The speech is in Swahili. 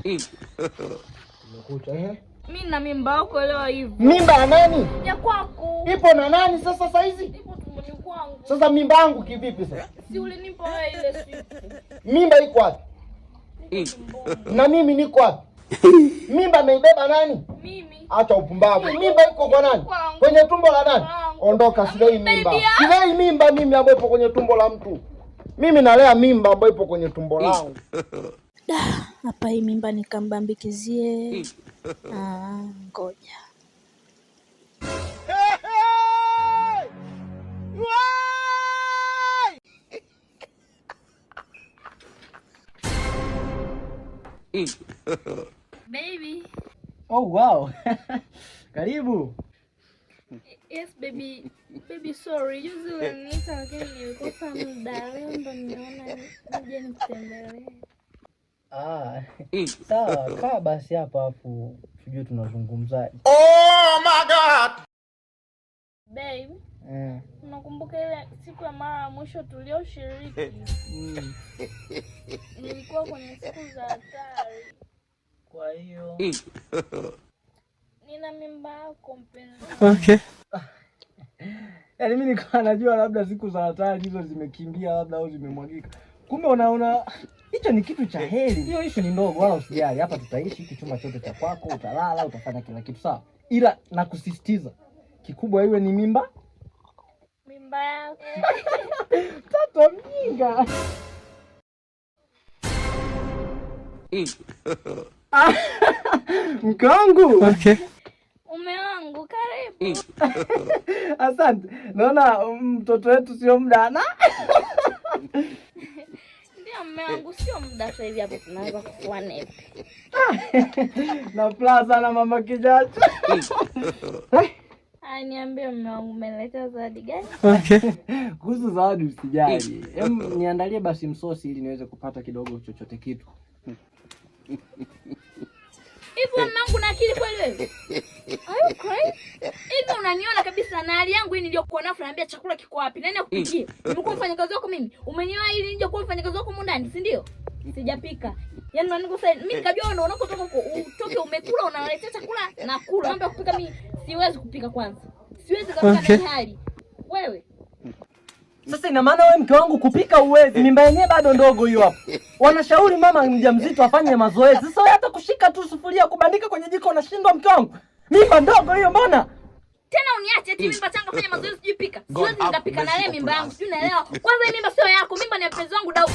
Umekucha Mimi na mimba yako leo hivyo. Mimba ya nani? Ya kwako. Ipo na nani sasa saizi? Ipo tumboni kwangu. Sasa mimba yangu kivipi sasa? Si ulinipa wewe ile siku. Mimba iko wapi? Na mimi niko wapi? Mimba ameibeba nani? Mimi. Acha upumbavu. Mimba iko kwa nani? Kwenye tumbo la nani? Ondoka, silei mimba. Silei mimba mimi ambayo ipo kwenye tumbo la mtu. Mimi nalea mimba ambayo ipo kwenye tumbo langu. Hapa hii mimba nikambambikizie. Ngoja. Baby. Oh wow. Karibu. Yes baby. Baby sorry. Juzi uliniita lakini nilikosa muda. Leo ndo nimeona nije nikutembelee. Sawa, kaa basi hapa afu sijui tunazungumzaje. Oh my god. Babe. Unakumbuka ile siku ya mara ya mwisho tulioshiriki? Nilikuwa kwenye siku za hatari. Kwa hiyo nina mimba yako mpenzi. Okay. Yaani mimi nilikuwa najua labda siku za hatari hizo zimekimbia labda au zimemwagika. Kumbe unaona hicho ni kitu cha heri. Hiyo issue ni ndogo wala usijali. Hapa tutaishi hiki chumba chote cha kwako, utalala, utafanya kila kitu sawa. Ila nakusisitiza kikubwa iwe ni mimba. Mimba yako. Mtoto mjinga. Mke wangu. Okay. Mume wangu karibu. Asante. Naona mtoto wetu sio mdana. Ndio mume wangu sio muda sasa hivi hapo tunaanza kufua nepi. Na plaza na mama kijacho. Niambie mume wangu umeleta zawadi gani? Okay. Kuhusu zawadi usijali. Niandalie basi msosi ili niweze kupata kidogo chochote kitu. Hivi mume wangu na akili kweli wewe? Are you crazy? Hivi unaniona kabisa na hali yangu hii niliyokuwa nayo naambia chakula kiko wapi? Nani akupikie? Nimekuwa mfanyakazi wako mimi. Umenioa ili nije kuwa mfanyakazi wako ndani, si ndio? Sijapika. Yaani unaniko sasa mimi nikajua wewe unakotoka huko utoke umekula unaletea chakula na kula. Naomba kupika mimi siwezi kupika kwanza. Siwezi kupika na hali. Wewe. Sasa ina maana wewe mke wangu kupika uwezi. Mimba yenyewe bado ndogo hiyo hapo. Wanashauri mama mjamzito afanye mazoezi. Sasa wewe hata kushika tu sufuria kubandika kwenye jiko unashindwa mke wangu. Mimba ndogo hiyo mbona? Tena uniache eti mimba changa fanya mazoezi sijui pika. Siwezi nikapika na leo mimba yangu. Sijui naelewa. Kwanza hii mimba sio yako. Mimba ni ya mpenzi wangu Dau.